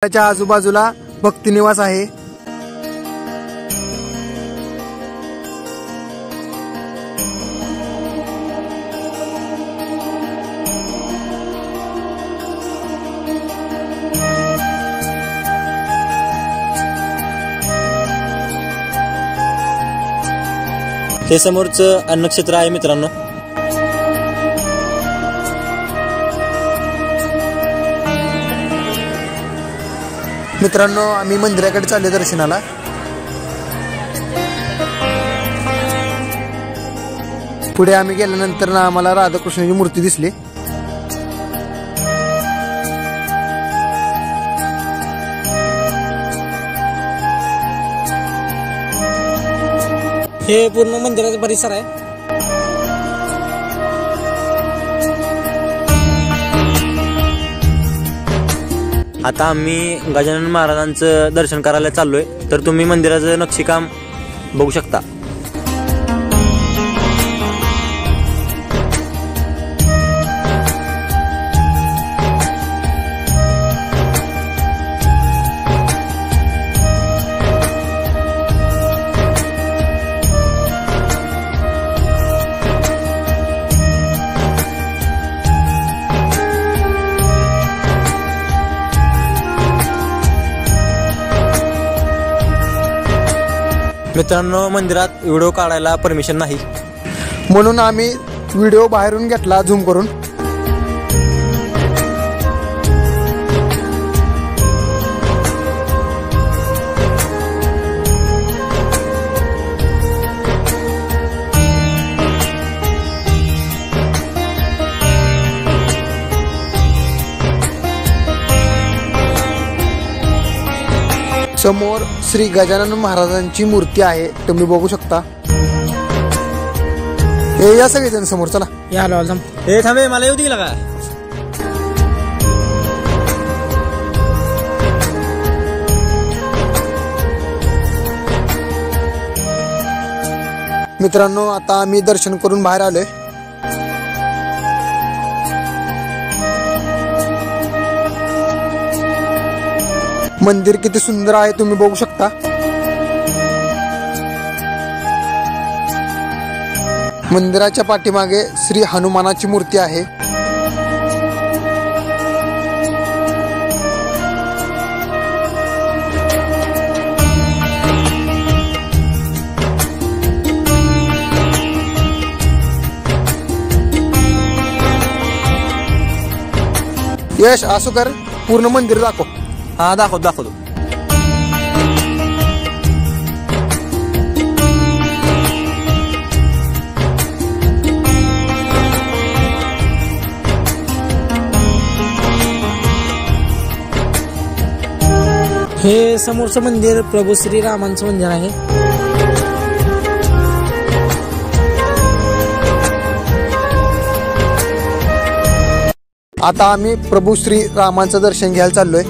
त्याच्या आजूबाजूला भक्तिनिवास आहे। हे समोरचं अन्नक्षेत्र आहे मित्रांनो। मित्रांनो आम्ही मंदिराकडे चालले दर्शनाला। पुढे आम्ही गेल्यानंतर ना आम्हाला राधाकृष्णाची मूर्ती दिसली। हे पूर्ण मंदिराचा परिसर आहे। आता आम्ही गजानन महाराजांचं दर्शन करायला चाललोय, तर तुम्ही मंदिराचं नक्षीकाम बघू शकता। मित्रांनो मंदिरात व्हिडिओ काढायला परमिशन नाही, म्हणून आम्ही व्हिडिओ बाहेरून घेतला झूम करून। समोर श्री गजानन महाराजांची मूर्ती आहे, तुम्ही बघू शकता। हे या सगळेजण समोर, चला या आलो। हे थांबे, मला येऊ दे का? मित्रांनो आता आम्ही दर्शन करून बाहेर आलोय। मंदिर किती सुंदर आहे तुम्ही बघू शकता। मंदिराच्या पाठीमागे श्री हनुमानाची मूर्ती आहे। यश असं कर, पूर्ण मंदिर दाखव। हा दाखवतो। हे समोरचं मंदिर प्रभू श्रीरामांचं मंदिर आहे। आता आम्ही प्रभू श्री रामांचं दर्शन घ्यायला चाललोय।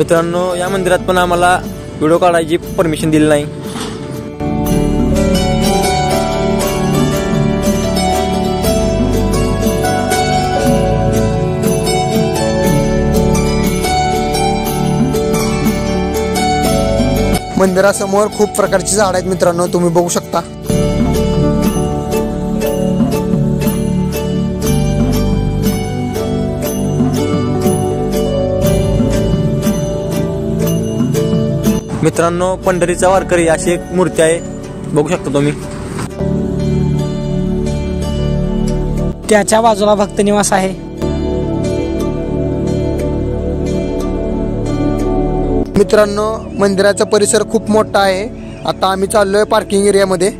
मित्रांनो या मंदिरात पण आम्हाला व्हिडिओ काढायची परमिशन दिली नाही। मंदिरासमोर खूप प्रकारची झाडं आहेत मित्रांनो, तुम्ही बघू शकता। मित्रांनो पंढरीचा वारकरी अशी एक मूर्ती आहे, बघू शकता तुम्ही। त्याच्या बाजूला भक्तनिवास आहे। मित्रांनो मंदिराचा परिसर खूप मोठा आहे। आता आम्ही चाललोय पार्किंग एरियामध्ये।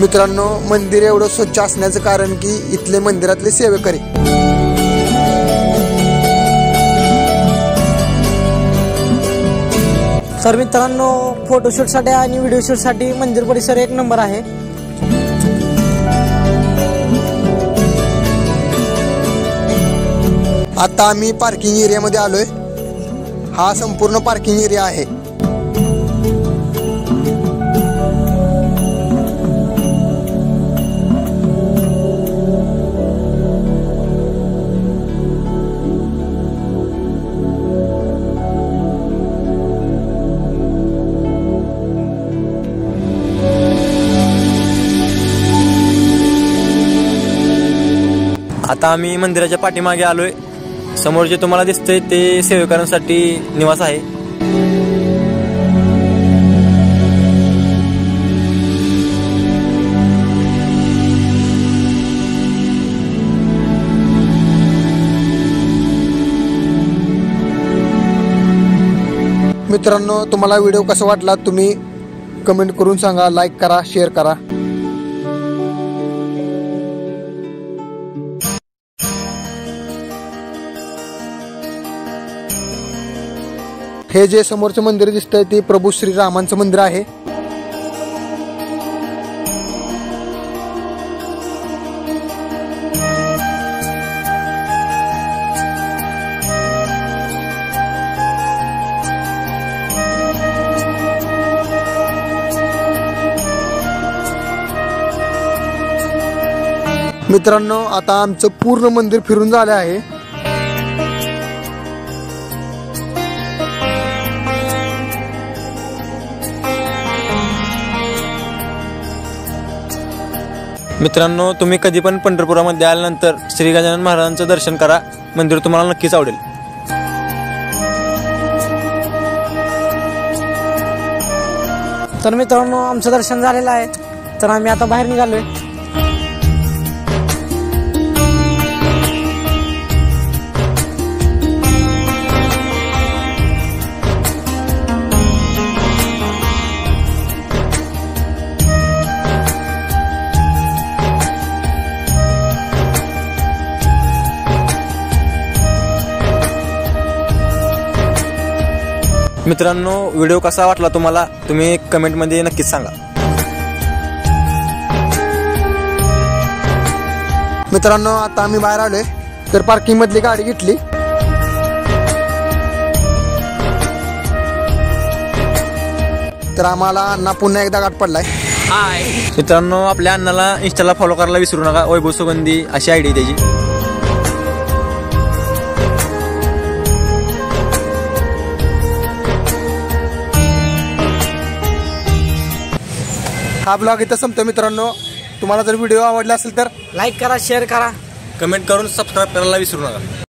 मित्रांनो, मंदिर एवढं स्वच्छ असण्याचं कारण की इथले मंदिरातले सेवेकरी. तर मित्रांनो, फोटोशूटसाठी आणि व्हिडिओ शूटसाठी मंदिर परिसर एक नंबर आहे. आता आम्ही पार्किंग एरियामध्ये आलोय. हा संपूर्ण पार्किंग एरिया आहे. आता आम्ही मंदिराच्या पाठीमागे आलोय. समोर जे तुम्हाला दिसतंय ते सेवेकरांसाठी निवास आहे. मित्रांनो, तुम्हाला व्हिडिओ कसा वाटला तुम्ही कमेंट करून सांगा. लाईक करा, शेअर करा. हे जे समोरचं मंदिर दिसतंय ते प्रभू श्रीरामांचं मंदिर आहे. मित्रांनो, आता आमचं पूर्ण मंदिर फिरून झालं आहे. मित्रांनो, तुम्ही कधी पण पंढरपुरामध्ये आल्यानंतर श्री गजानन महाराजांचं दर्शन करा. मंदिर तुम्हाला नक्कीच आवडेल. तर मित्रांनो, आमचं दर्शन झालेलं आहे. तर आम्ही आता बाहेर निघालोय. मित्रांनो, व्हिडिओ कसा वाटला तुम्हाला तुम्ही कमेंटमध्ये नक्कीच सांगा. मित्रांनो, आता आम्ही बाहेर आलोय. तर पार्किंग मधली गाडी घेतली. तर आम्हाला अण्णा पुन्हा एकदा गाठ पडलाय. मित्रांनो, आपल्या अण्णाला इंस्टाला फॉलो करायला विसरू नका. वैभव सुगंधी अशी आयडी त्याची. हा ब्लॉग इथं संपतो. मित्रांनो, तुम्हाला जर व्हिडिओ आवडला असेल तर लाईक करा, शेअर करा. कमेंट करून सबस्क्राईब करायला विसरू नका.